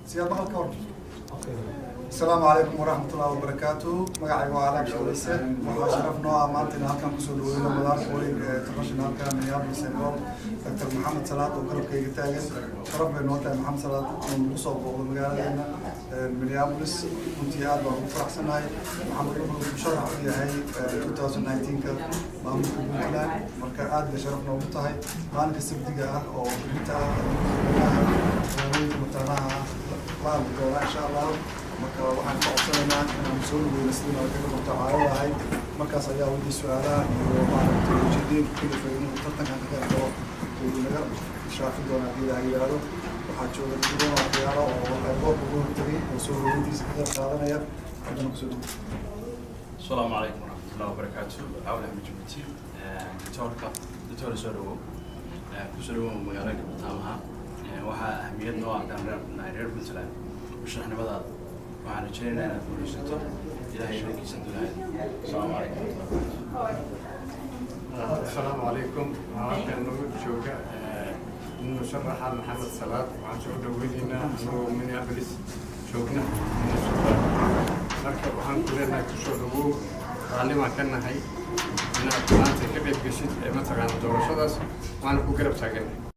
سيادة الكون. السلام عليكم ورحمة الله وبركاته. مقعي وعلاك شغليسة وشرفنا مانتنا هالكان كسول وينا مدار فورين ترشنا هالكان من يابل سيبول دكتور محمد صلاة وقرب كي يتاجن قرب بينوتا محمد صلاة من مصاب ومقالنا من يابلس كنت ياد وفرح سناي محمد ربنا مشرح فيها هاي 2019 كان مامك بوكلان مركا عاد شرفنا ومتهاي مالك السبتيجا أو متى متناها لا إن شاء الله marka waxaan ka codsanaynaa inaan soo weynasino kaga mutacaawada ahay markaas ayaa wadi su'aalaha iyo maaragtay ujeedooyin kala fayno tartankan ka qeyb galo uu naga shaafi doona haddii ay yiraahdo waxaa jooga dadweyne waxyaalo oo qaybood ugu hortagay oo soo weyntiisa ka qeyb qaadanaya haddana kusoo dhawo. Asalaamu calaykum waraxmatullahi wabarakaatu. Cawle Axmed Jubbaati doctor soo dhawo kusoo dhawo magaalada Batamaha waxaa ahmiyad noo ah reer Puntland musharaxnimadaada waxaan rajaynaynaa inaad guulaysato ilaahay idinkiisa dunaaya. Asalaamu calaykum. Asalaamu calaykum. Waxaan nagu jooga musharaxa Maxamed Salaad waxaan soo dhaweynaynaa anagoo Minneapolis joogna marka waxaan ku leenahay kusoo dhawow raalli baan ka nahay inaad maanta ka qayb geshid mataqaana doorashadaas waana ku garab taaganahay.